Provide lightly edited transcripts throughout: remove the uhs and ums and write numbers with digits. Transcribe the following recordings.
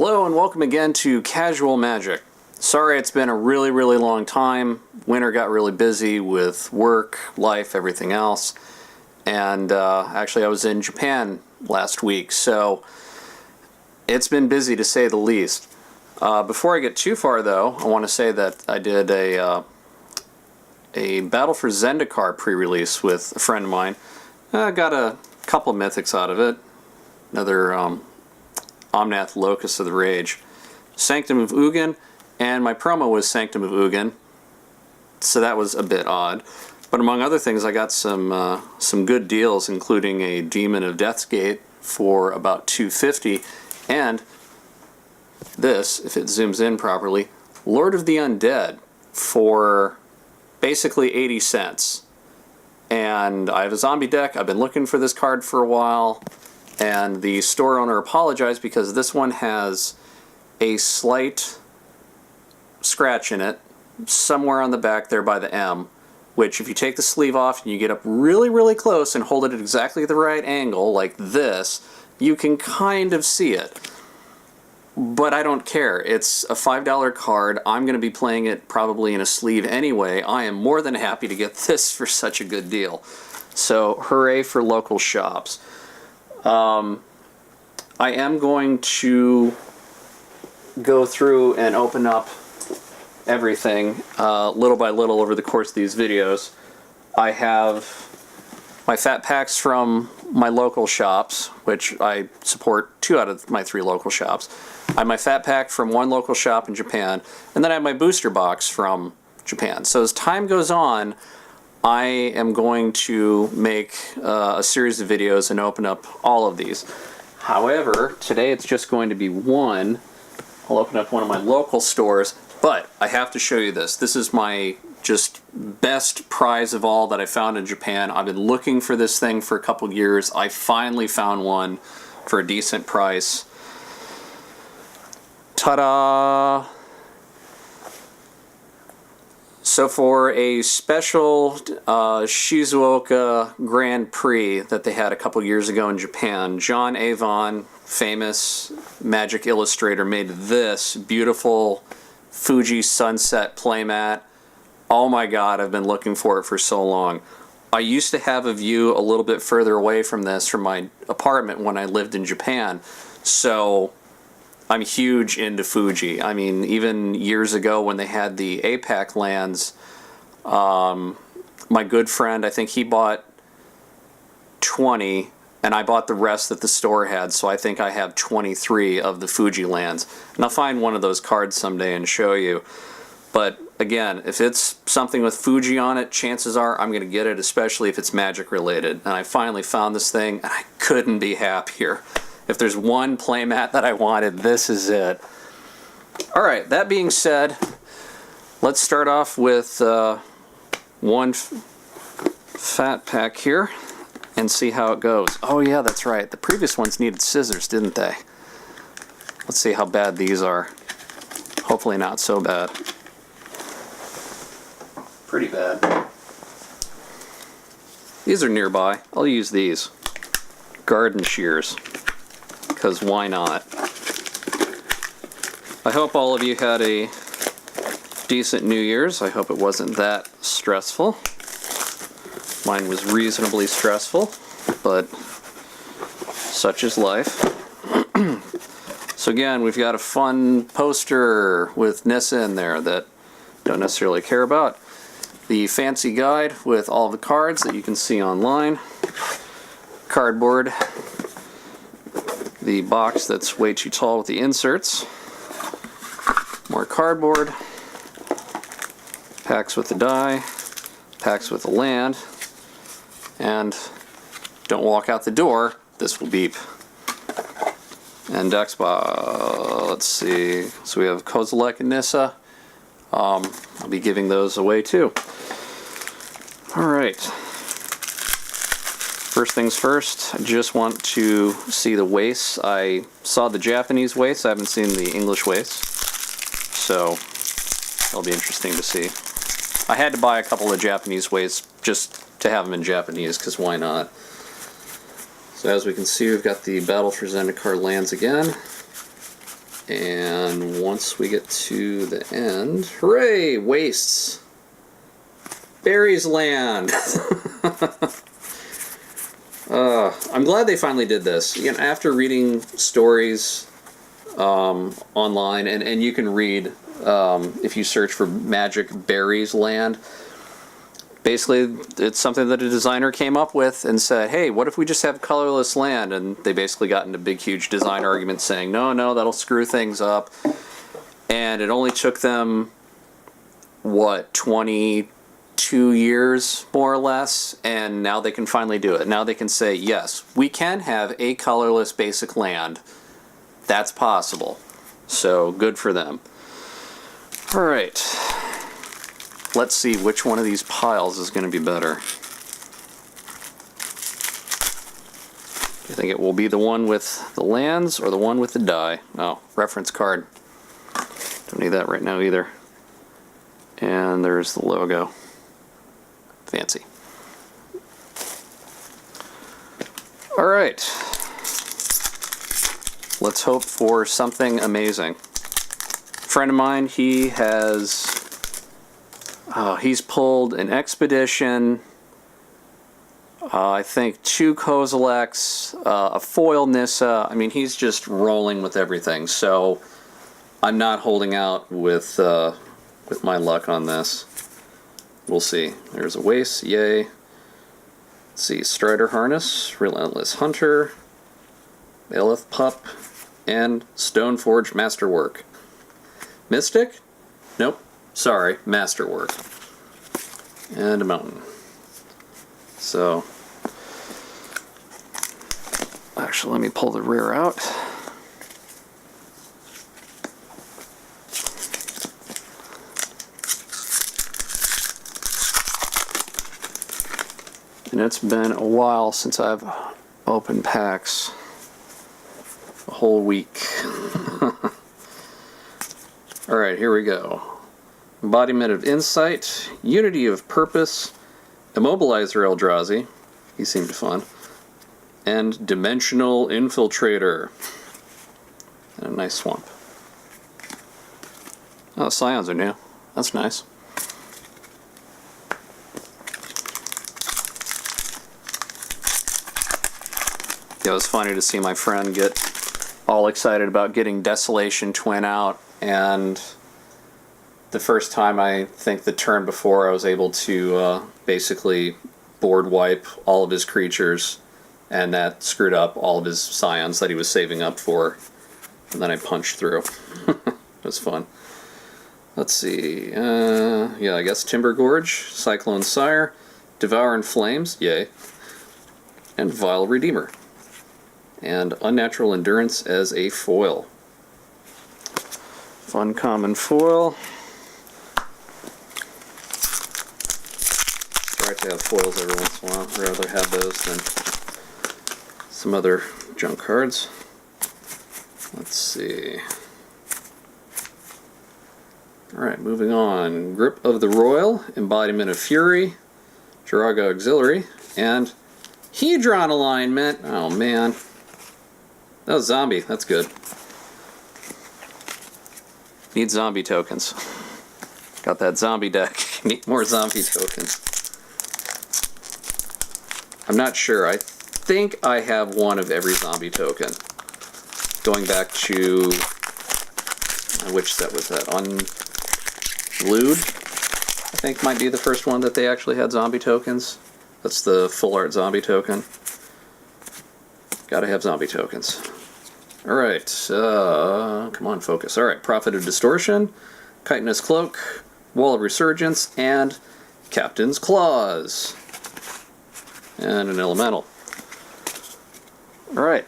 Hello and welcome again to Casual Magic. Sorry it's been a really long time. Winter got really busy with work, life, everything else. And actually I was in Japan last week, so it's been busy to say the least. Before I get too far though, I want to say that I did a Battle for Zendikar pre-release with a friend of mine. I got a couple of mythics out of it. Another Omnath Locus of the Rage, Sanctum of Ugin, and my promo was Sanctum of Ugin, so that was a bit odd. But among other things, I got some good deals, including a Demon of Death's Gate for about $250, and this, if it zooms in properly, Lord of the Undead for basically 80 cents. And I have a zombie deck. I've been looking for this card for a while. And the store owner apologized because this one has a slight scratch in it somewhere on the back there by the M, which if you take the sleeve off and you get up really close and hold it at exactly the right angle like this, you can kind of see it. But I don't care. It's a $5 card. I'm going to be playing it probably in a sleeve anyway. I am more than happy to get this for such a good deal. So hooray for local shops. I am going to go through and open up everything little by little over the course of these videos. I have my fat packs from my local shops, which I support 2 out of my 3 local shops. I have my fat pack from 1 local shop in Japan, and then I have my booster box from Japan. So as time goes on, I am going to make a series of videos and open up all of these. However, today it's just going to be one. I'll open up one of my local stores, but I have to show you this. This is my just best prize of all that I found in Japan. I've been looking for this thing for a couple years. I finally found one for a decent price. Ta-da! So for a special Shizuoka Grand Prix that they had a couple years ago in Japan, John Avon, famous magic illustrator, made this beautiful Fuji Sunset playmat. Oh my god, I've been looking for it for so long. I used to have a view a little bit further away from this from my apartment when I lived in Japan, so I'm huge into Fuji. I mean, even years ago when they had the APAC lands, my good friend, I think he bought 20, and I bought the rest that the store had, so I think I have 23 of the Fuji lands. And I'll find one of those cards someday and show you. But again, if it's something with Fuji on it, chances are I'm going to get it, especially if it's magic related. And I finally found this thing, and I couldn't be happier. If there's one playmat that I wanted, this is it. Alright, that being said, let's start off with one fat pack here and see how it goes. Oh yeah, that's right. The previous ones needed scissors, didn't they? Let's see how bad these are. Hopefully not so bad. Pretty bad. These are nearby. I'll use these. Garden shears. Because why not? I hope all of you had a decent New Year's. I hope it wasn't that stressful. Mine was reasonably stressful, but such is life. So again, we've got a fun poster with Nissa in there that I don't necessarily care about. The fancy guide with all the cards that you can see online. Cardboard. The box that's way too tall with the inserts. More cardboard. Packs with the die. Packs with the land. And don't walk out the door, this will beep. And Dexba, let's see. So we have Kozilek and Nissa. I'll be giving those away too. Alright. First things first, I just want to see the wastes. I saw the Japanese wastes, I haven't seen the English wastes. So, that'll be interesting to see. I had to buy a couple of Japanese wastes just to have them in Japanese, because why not? So as we can see, we've got the Battle for Zendikar lands again. And once we get to the end, hooray, wastes. Barry's land. I'm glad they finally did this. You know, after reading stories online, and you can read if you search for Magic Barry's Land. Basically, it's something that a designer came up with and said, hey, what if we just have colorless land? And they basically got into big, huge design arguments saying, no, that'll screw things up. And it only took them, 22 years, more or less, and now they can finally do it. Now they can say, yes, we can have a colorless basic land. That's possible. So, good for them. All right. Let's see which one of these piles is going to be better. You think it will be the one with the lands or the one with the die? Oh, reference card. Don't need that right now either. And there's the logo. Fancy. All right. Let's hope for something amazing. A friend of mine, he has... he's pulled an Expedition, I think 2 Kozileks, a foil Nissa. I mean, he's just rolling with everything. So I'm not holding out with my luck on this. We'll see. There's a Waste, yay. Let's see, Strider Harness, Relentless Hunter, Bailiff Pup, and Stoneforge Masterwork. Mystic? Nope. Sorry, Masterwork. And a mountain. So, actually, let me pull the rear out. And it's been a while since I've opened packs. A whole week. Alright, here we go. Embodiment of Insight, Unity of Purpose, Immobilizer Eldrazi, he seemed fun, and Dimensional Infiltrator. And a nice swamp. Oh, Scions are new. That's nice. Yeah, it was funny to see my friend get all excited about getting Desolation Twin out, and the first time, I think the turn before, I was able to basically board wipe all of his creatures, and that screwed up all of his Scions that he was saving up for, and then I punched through. It was fun. Let's see, yeah, I guess Timber Gorge, Cyclone Sire, Devour in Flames, yay, and Vile Redeemer. And Unnatural Endurance as a foil. Fun common foil. It's right to have foils every once in a while. I'd rather have those than some other junk cards. Let's see. Alright, moving on. Grip of the Royal, Embodiment of Fury, Jiraga Auxiliary, and Hedron Alignment. Oh man. That was zombie. That's good. Need zombie tokens. Got that zombie deck. Need more zombie tokens. I'm not sure. I think I have one of every zombie token. Going back to... which set was that? Unglued? I think might be the first one that they actually had zombie tokens. That's the full art zombie token. Gotta have zombie tokens. Alright, come on, focus. Alright, Prophet of Distortion, Chitinous Cloak, Wall of Resurgence, and Captain's Claws. And an Elemental. Alright,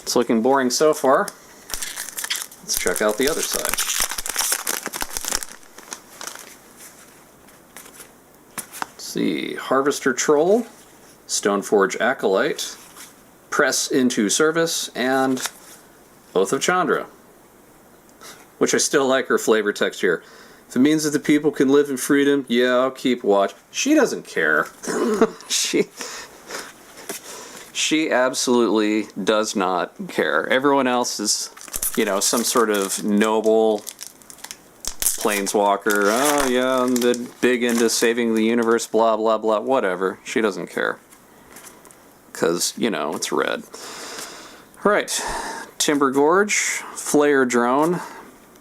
it's looking boring so far. Let's check out the other side. Let's see, Harvester Troll, Stoneforge Acolyte, Press into Service, and Oath of Chandra. Which I still like her flavor text here. If it means that the people can live in freedom, yeah, I'll keep watch. She doesn't care. She absolutely does not care. Everyone else is you know, some sort of noble planeswalker. Oh yeah, I'm big into saving the universe, blah blah blah, whatever. She doesn't care. Because, you know, it's red. Alright. Timber Gorge, Flayer Drone,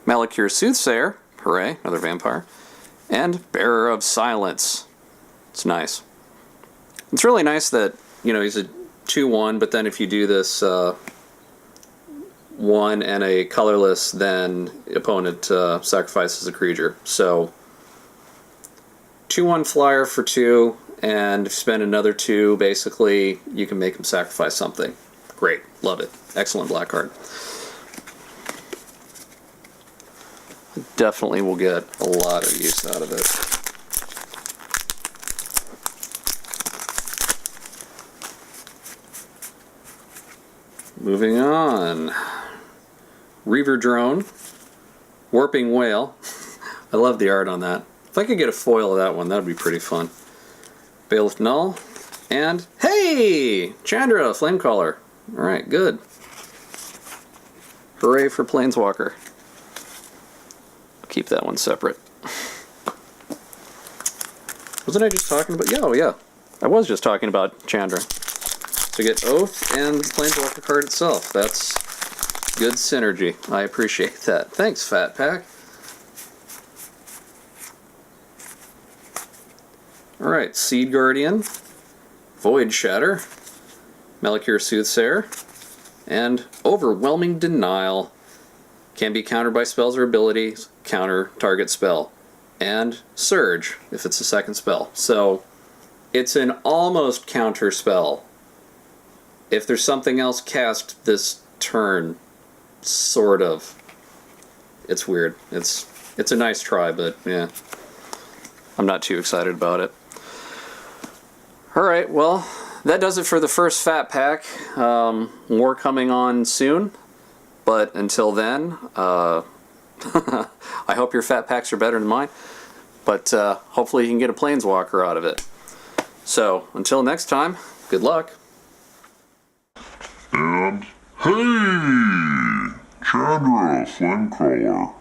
Malakir Soothsayer, hooray, another vampire, and Bearer of Silence. It's nice. It's really nice that, you know, he's a 2/1, but then if you do this 1 and a colorless, then opponent sacrifices a creature. So 2/1 flyer for 2, and if you spend another 2, basically you can make him sacrifice something. Great, love it. Excellent black card. Definitely will get a lot of use out of it. Moving on. Reaver Drone, Warping Whale. I love the art on that. If I could get a foil of that one, that would be pretty fun. Bailiff Null, and hey! Chandra, Flamecaller. Alright, good. Hooray for Planeswalker. I'll keep that one separate. Wasn't I just talking about... Yeah, oh yeah. I was just talking about Chandra. So get Oath and the Planeswalker card itself. That's good synergy. I appreciate that. Thanks, Fat Pack. Alright, Seed Guardian, Void Shatter, Malakir Soothsayer, and Overwhelming Denial. Can be countered by spells or abilities, counter target spell. And Surge, if it's a second spell. So, it's an almost counter spell. If there's something else cast this turn, sort of. It's weird. It's a nice try, but yeah. I'm not too excited about it. Alright, well, that does it for the first Fat Pack. More coming on soon. But until then, I hope your Fat Packs are better than mine. But hopefully you can get a Planeswalker out of it. So, until next time, good luck. And, hey! Chandra, Flamecaller.